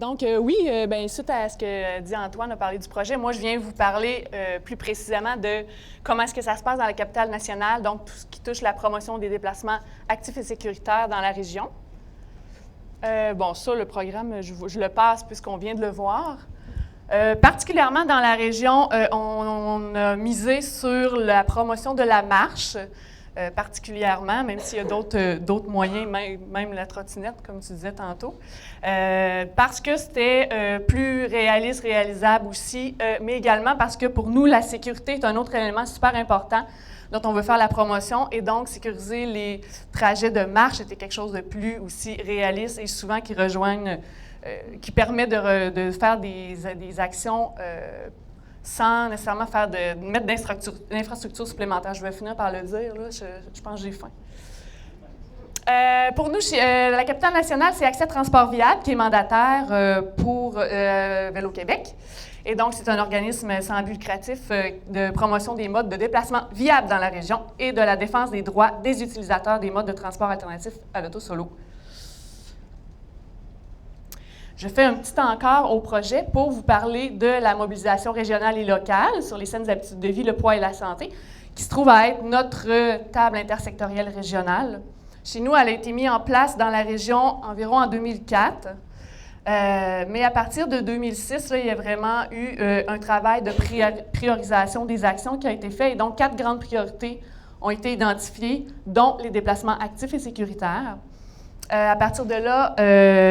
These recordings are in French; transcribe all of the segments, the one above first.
Donc, oui, suite à ce que dit Antoine a parlé du projet, moi, je viens vous parler plus précisément de comment est-ce que ça se passe dans la capitale nationale, donc tout ce qui touche la promotion des déplacements actifs et sécuritaires dans la région. Ça, le programme, je le passe puisqu'on vient de le voir. Particulièrement dans la région, on a misé sur la promotion de la marche, particulièrement, même s'il y a d'autres moyens, même la trottinette, comme tu disais tantôt, parce que c'était plus réaliste, réalisable aussi, mais également parce que pour nous, la sécurité est un autre élément super important dont on veut faire la promotion, et donc sécuriser les trajets de marche était quelque chose de plus aussi réaliste et souvent qui permet de faire des actions sans nécessairement mettre d'infrastructures supplémentaires. Je vais finir par le dire, là, je pense que j'ai faim. Pour nous, la capitale nationale, c'est Accès Transport Viable qui est mandataire pour Vélo Québec. Et donc, c'est un organisme sans but lucratif de promotion des modes de déplacement viables dans la région et de la défense des droits des utilisateurs des modes de transport alternatifs à l'auto solo. Je fais un petit encart au projet pour vous parler de la mobilisation régionale et locale sur les saines habitudes de vie, le poids et la santé, qui se trouve à être notre table intersectorielle régionale. Chez nous, elle a été mise en place dans la région environ en 2004, mais à partir de 2006, là, il y a vraiment eu un travail de priorisation des actions qui a été fait, et donc 4 grandes priorités ont été identifiées, dont les déplacements actifs et sécuritaires. À partir de là,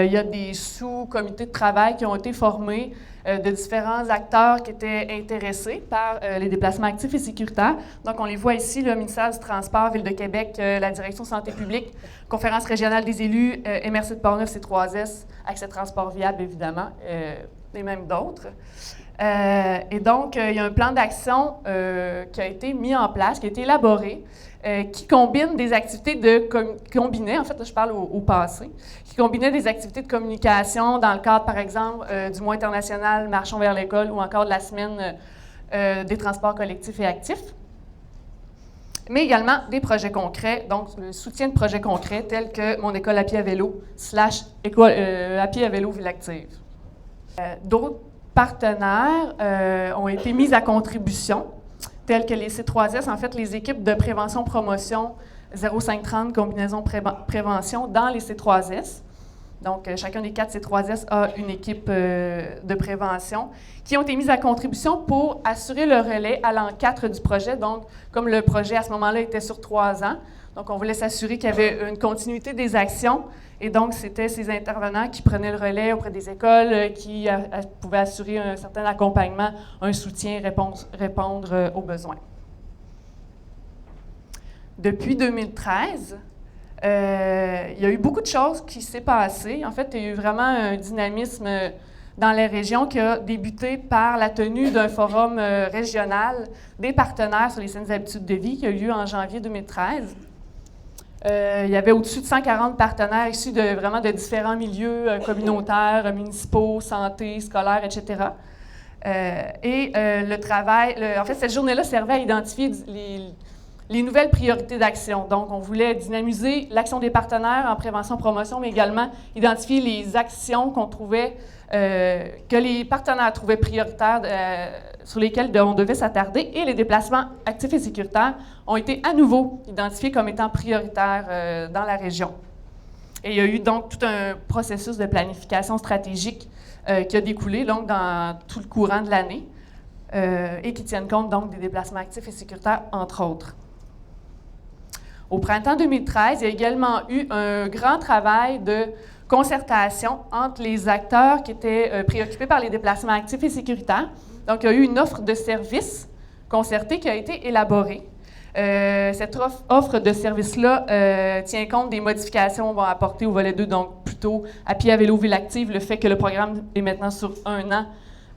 il y a des sous-comités de travail qui ont été formés de différents acteurs qui étaient intéressés par les déplacements actifs et sécuritaires. Donc, on les voit ici, le ministère du Transport, Ville de Québec, la Direction santé publique, Conférence régionale des élus, MRC de Portneuf, C3S, Accès Transport Viable, évidemment, et même d'autres. Et donc, il y a un plan d'action qui a été mis en place, qui a été élaboré, qui combine des activités en fait, là, je parle au passé, qui combinait des activités de communication dans le cadre, par exemple, du mois international Marchons vers l'école ou encore de la semaine des transports collectifs et actifs, mais également des projets concrets, donc le soutien de projets concrets tels que Mon école à pied à vélo / à pied à vélo Ville active. D'autres partenaires ont été mis à contribution, tels que les C3S, en fait, les équipes de prévention-promotion 0530, combinaison prévention dans les C3S. Donc, chacun des 4 C3S a une équipe de prévention qui ont été mises à contribution pour assurer le relais à l'an 4 du projet. Donc, comme le projet à ce moment-là était sur 3 ans, donc on voulait s'assurer qu'il y avait une continuité des actions. Et donc, c'était ces intervenants qui prenaient le relais auprès des écoles, qui pouvaient assurer un certain accompagnement, un soutien, répondre aux besoins. Depuis 2013, il y a eu beaucoup de choses qui s'est passé. En fait, il y a eu vraiment un dynamisme dans les régions qui a débuté par la tenue d'un forum régional des partenaires sur les saines habitudes de vie qui a eu lieu en janvier 2013. Il y avait au-dessus de 140 partenaires issus de différents milieux communautaires, municipaux, santé, scolaires, etc. Le travail, en fait, cette journée-là servait à identifier les nouvelles priorités d'action. Donc, on voulait dynamiser l'action des partenaires en prévention-promotion, mais également identifier les actions qu'on trouvait, que les partenaires trouvaient prioritaires, sur lesquelles on devait s'attarder, et les déplacements actifs et sécuritaires ont été à nouveau identifiés comme étant prioritaires dans la région. Et il y a eu donc tout un processus de planification stratégique qui a découlé donc, dans tout le courant de l'année et qui tiennent compte donc des déplacements actifs et sécuritaires, entre autres. Au printemps 2013, il y a également eu un grand travail de concertation entre les acteurs qui étaient préoccupés par les déplacements actifs et sécuritaires. Donc, il y a eu une offre de services concertée qui a été élaborée. Cette offre de services-là tient compte des modifications apportées au volet 2, donc plutôt à pied à vélo Ville active, le fait que le programme est maintenant sur 1 an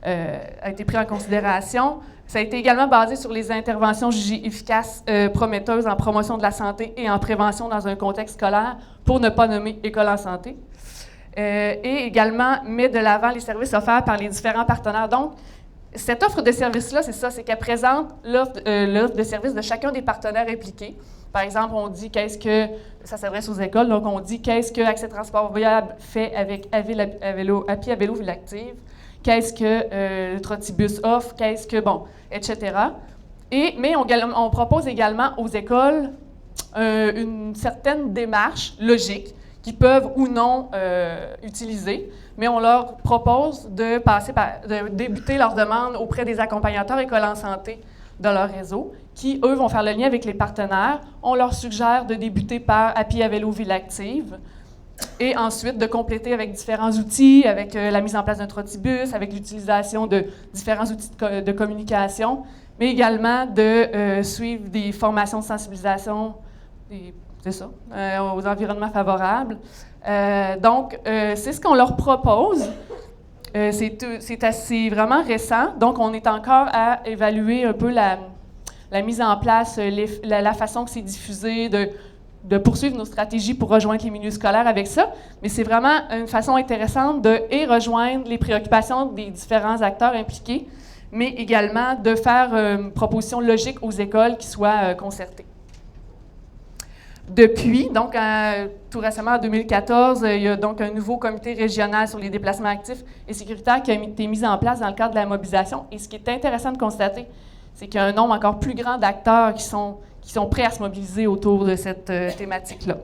a été pris en considération. Ça a été également basé sur les interventions jugées efficaces, prometteuses en promotion de la santé et en prévention dans un contexte scolaire, pour ne pas nommer École en santé. Et également met de l'avant les services offerts par les différents partenaires. Donc, Cette offre de service-là, c'est ça, c'est qu'elle présente l'offre de service de chacun des partenaires impliqués. Par exemple, on dit qu'est-ce que, ça s'adresse aux écoles, donc on dit qu'est-ce que Accès Transport Viable fait avec Appy à vélo Ville Active, qu'est-ce que le Trottibus offre, qu'est-ce que, bon, etc. Mais on propose également aux écoles une certaine démarche logique qu'ils peuvent ou non utiliser, mais on leur propose de débuter leur demande auprès des accompagnateurs écoles en santé de leur réseau, qui, eux, vont faire le lien avec les partenaires. On leur suggère de débuter par Appy à vélo Ville Active et ensuite de compléter avec différents outils, avec la mise en place d'un trottibus, avec l'utilisation de différents outils de communication, mais également de suivre des formations de sensibilisation, c'est ça, aux environnements favorables. Donc, c'est ce qu'on leur propose. C'est assez vraiment récent, donc on est encore à évaluer un peu la mise en place, la façon que c'est diffusé, de poursuivre nos stratégies pour rejoindre les milieux scolaires avec ça. Mais c'est vraiment une façon intéressante de rejoindre les préoccupations des différents acteurs impliqués, mais également de faire une proposition logique aux écoles qui soient concertées. Depuis, donc tout récemment, en 2014, il y a donc un nouveau comité régional sur les déplacements actifs et sécuritaires qui a été mis en place dans le cadre de la mobilisation. Et ce qui est intéressant de constater, c'est qu'il y a un nombre encore plus grand d'acteurs qui sont prêts à se mobiliser autour de cette thématique-là.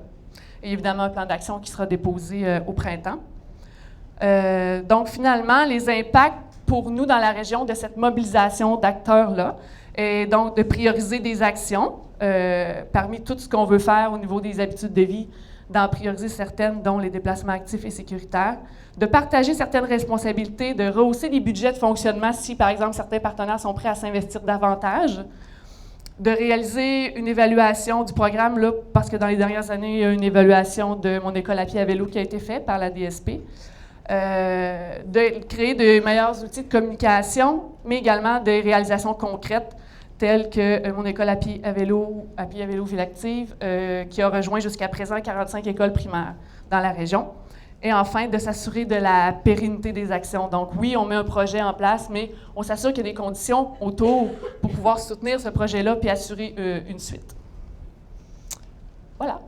Et évidemment, un plan d'action qui sera déposé au printemps. Donc, finalement, les impacts pour nous dans la région de cette mobilisation d'acteurs-là est donc de prioriser des actions parmi tout ce qu'on veut faire au niveau des habitudes de vie, d'en prioriser certaines, dont les déplacements actifs et sécuritaires, de partager certaines responsabilités, de rehausser les budgets de fonctionnement si, par exemple, certains partenaires sont prêts à s'investir davantage, de réaliser une évaluation du programme, là, parce que dans les dernières années, il y a une évaluation de mon école à pied à vélo qui a été faite par la DSP, de créer de meilleurs outils de communication, mais également des réalisations concrètes, telles que mon école à pied à vélo Ville Active, qui a rejoint jusqu'à présent 45 écoles primaires dans la région. Et enfin, de s'assurer de la pérennité des actions. Donc oui, on met un projet en place, mais on s'assure qu'il y a des conditions autour pour pouvoir soutenir ce projet-là puis assurer une suite. Voilà.